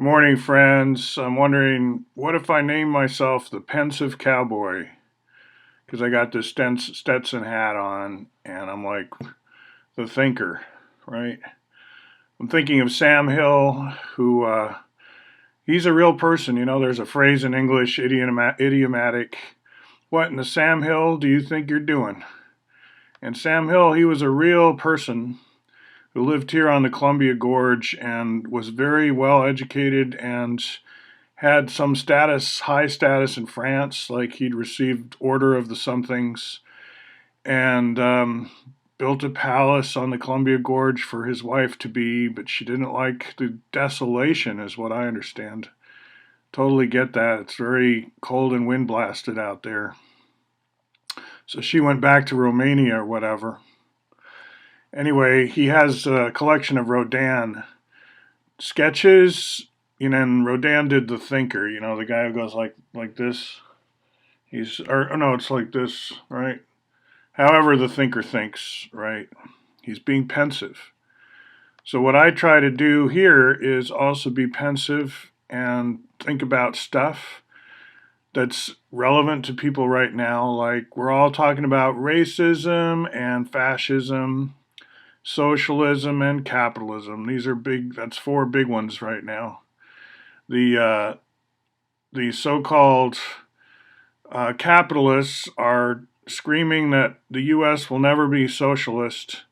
Good morning, friends. I'm wondering, what if I name myself the Pensive Cowboy? Because I got this Stetson hat on, and I'm like the thinker, right? I'm thinking of Sam Hill, who he's a real person. There's a phrase in English, idiomatic. What in the Sam Hill do you think you're doing? And Sam Hill, he was a real person who lived here on the Columbia Gorge and was very well educated and had some status, high status in France, like he'd received Order of the Somethings, and built a palace on the Columbia Gorge for his wife to be, but she didn't like the desolation, is what I understand. Totally get that. It's very cold and wind blasted out there. So she went back to Romania or whatever. Anyway, he has a collection of Rodin sketches, and Rodin did the thinker, the guy who goes like this. Or no, it's like this, right? However the thinker thinks, right? He's being pensive. So what I try to do here is also be pensive and think about stuff that's relevant to people right now. Like we're all talking about racism and fascism, socialism and capitalism. These are big. That's four big ones right now. The uh, the so-called capitalists are screaming that the U.S. will never be socialist.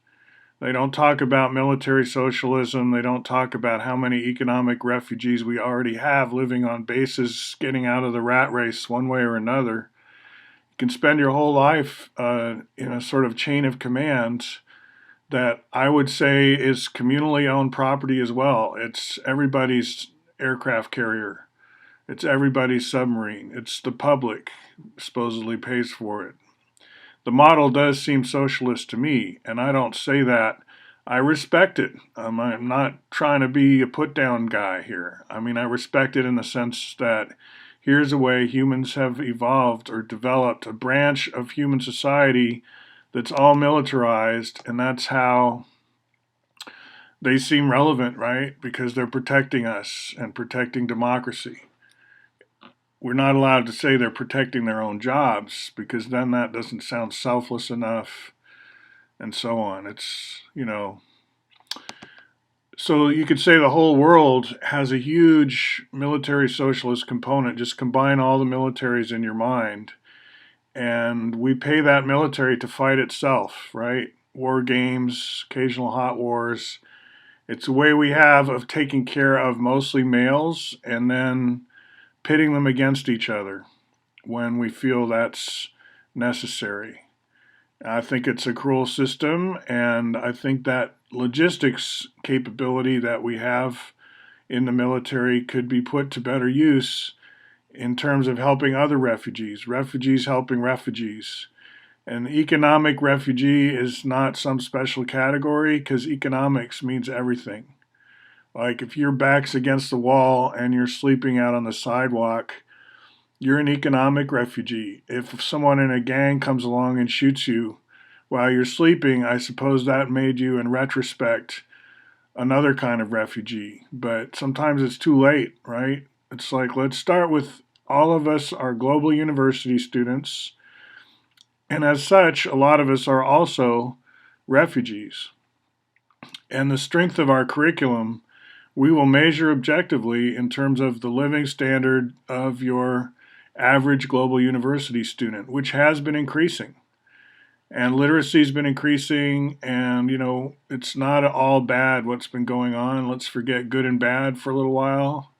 They don't talk about military socialism. They don't talk about how many economic refugees we already have living on bases, getting out of the rat race one way or another. You can spend your whole life in a sort of chain of command that I would say is communally owned property as well. It's everybody's aircraft carrier. It's everybody's submarine. It's the public supposedly pays for it. The model does seem socialist to me, and I don't say that. I respect it. I'm not trying to be a put down guy here. I mean, I respect it in the sense that here's a way humans have evolved or developed a branch of human society that's all militarized, and that's how they seem relevant, right? Because they're protecting us and protecting democracy. We're not allowed to say they're protecting their own jobs because then that doesn't sound selfless enough and so on. So you could say the whole world has a huge military socialist component. Just combine all the militaries in your mind, and we pay that military to fight itself, right? War games, occasional hot wars. It's a way we have of taking care of mostly males and then pitting them against each other when we feel that's necessary. I think it's a cruel system, and I think that logistics capability that we have in the military could be put to better use in terms of helping other refugees helping refugees. An economic refugee is not some special category because economics means everything. Like if your back's against the wall and you're sleeping out on the sidewalk, you're an economic refugee. If someone in a gang comes along and shoots you while you're sleeping, I suppose that made you, in retrospect, another kind of refugee. But sometimes it's too late, right? It's like, let's start with all of us are global university students. And as such, a lot of us are also refugees. And the strength of our curriculum we will measure objectively in terms of the living standard of your average global university student, which has been increasing. And literacy's been increasing, and it's not all bad what's been going on. Let's forget good and bad for a little while.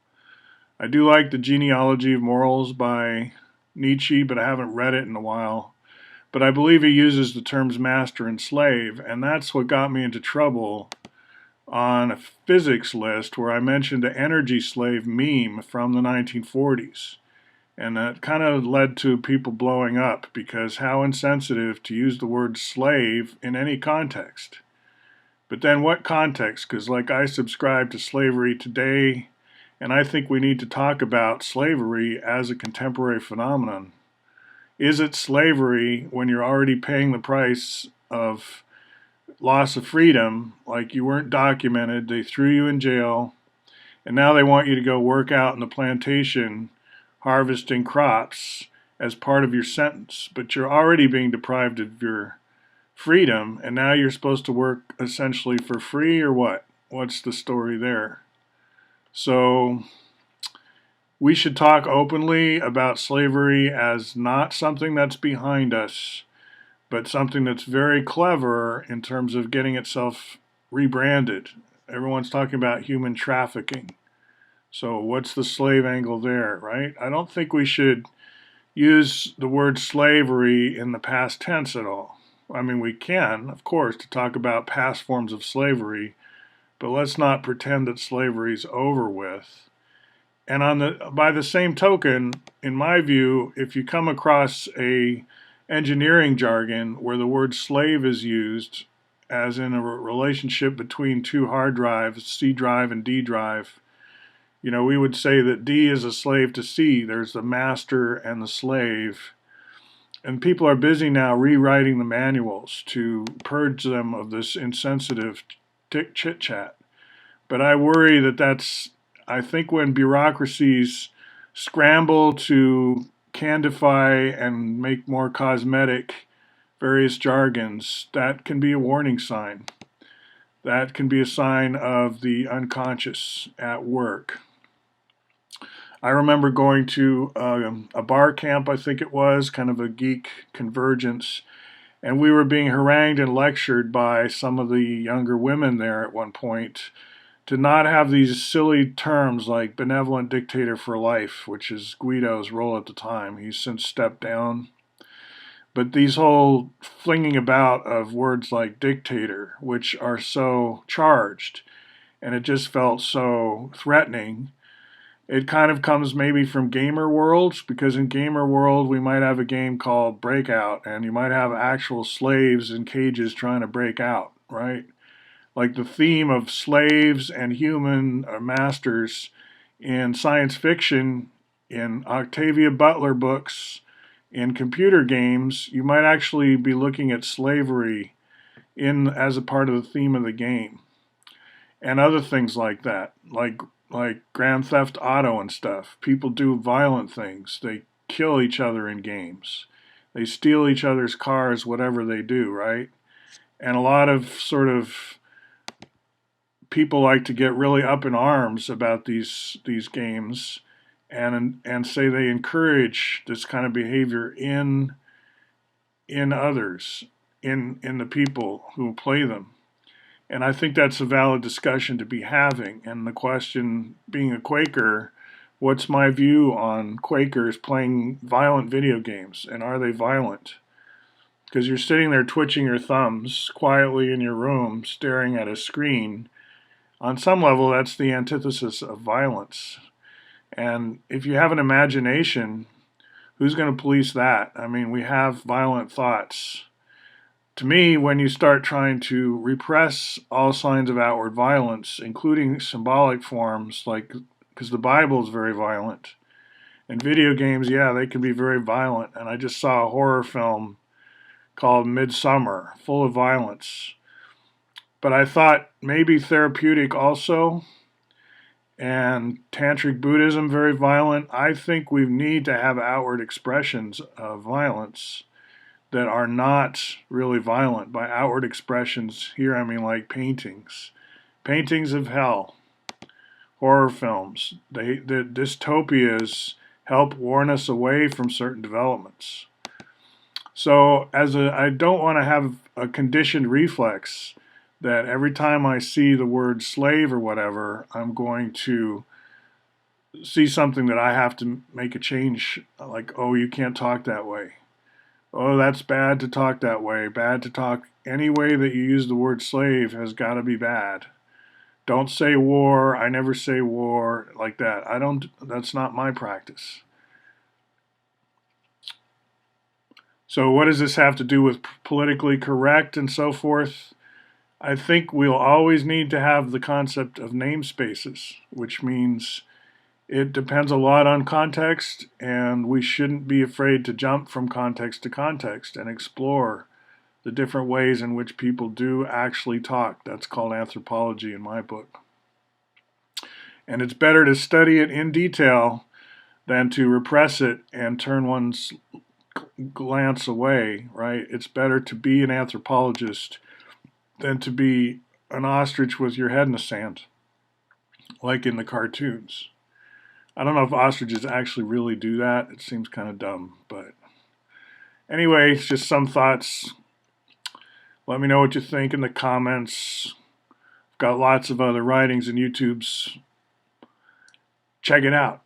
I do like the Genealogy of Morals by Nietzsche, but I haven't read it in a while. But I believe he uses the terms master and slave, and that's what got me into trouble on a physics list where I mentioned the energy slave meme from the 1940s. And that kind of led to people blowing up because how insensitive to use the word slave in any context. But then what context? Because, like, I subscribe to slavery today, and I think we need to talk about slavery as a contemporary phenomenon. Is it slavery when you're already paying the price of loss of freedom, like you weren't documented, they threw you in jail, And now they want you to go work out in the plantation harvesting crops as part of your sentence. But you're already being deprived of your freedom, and now you're supposed to work essentially for free, or what? What's the story there? So we should talk openly about slavery as not something that's behind us, but something that's very clever in terms of getting itself rebranded. Everyone's talking about human trafficking. So what's the slave angle there, right? I don't think we should use the word slavery in the past tense at all. I mean, we can, of course, to talk about past forms of slavery, but let's not pretend that slavery's over with. And by the same token, in my view, if you come across a engineering jargon where the word slave is used, as in a relationship between two hard drives, C drive and D drive, we would say that D is a slave to C. There's the master and the slave. And people are busy now rewriting the manuals to purge them of this insensitive chit chat. But I worry I think when bureaucracies scramble to candify and make more cosmetic various jargons, that can be a warning sign. That can be a sign of the unconscious at work. I remember going to a bar camp, I think it was, kind of a geek convergence, and we were being harangued and lectured by some of the younger women there at one point to not have these silly terms like benevolent dictator for life, which is Guido's role at the time. He's since stepped down. But these whole flinging about of words like dictator, which are so charged, and it just felt so threatening. It kind of comes maybe from gamer worlds, because in gamer world we might have a game called Breakout, and you might have actual slaves in cages trying to break out, right? Like the theme of slaves and human masters in science fiction, in Octavia Butler books, in computer games, you might actually be looking at slavery as a part of the theme of the game, and other things like that, like Grand Theft Auto and stuff. People do violent things. They kill each other in games. They steal each other's cars, whatever they do, right? And a lot of sort of people like to get really up in arms about these games and say they encourage this kind of behavior in others, in the people who play them. And I think that's a valid discussion to be having. And the question, being a Quaker, what's my view on Quakers playing violent video games? And are they violent? Because you're sitting there twitching your thumbs quietly in your room, staring at a screen. On some level, that's the antithesis of violence. And if you have an imagination, who's going to police that? I mean, we have violent thoughts. To me, when you start trying to repress all signs of outward violence, including symbolic forms, because the Bible is very violent, and video games, yeah, they can be very violent. And I just saw a horror film called Midsummer, full of violence. But I thought maybe therapeutic also, and Tantric Buddhism, very violent. I think we need to have outward expressions of violence that are not really violent. By outward expressions here, I mean like paintings of hell, horror films. The dystopias help warn us away from certain developments. So I don't want to have a conditioned reflex that every time I see the word slave or whatever, I'm going to see something that I have to make a change, like, oh, you can't talk that way. Oh, that's bad to talk that way. Bad to talk any way that you use the word slave has got to be bad. Don't say war. I never say war like that. That's not my practice. So what does this have to do with politically correct and so forth? I think we'll always need to have the concept of namespaces, which means it depends a lot on context, and we shouldn't be afraid to jump from context to context and explore the different ways in which people do actually talk. That's called anthropology in my book. And it's better to study it in detail than to repress it and turn one's glance away, right? It's better to be an anthropologist than to be an ostrich with your head in the sand, like in the cartoons. I don't know if ostriches actually really do that. It seems kind of dumb, but anyway, it's just some thoughts. Let me know what you think in the comments. I've got lots of other writings and YouTubes. Check it out.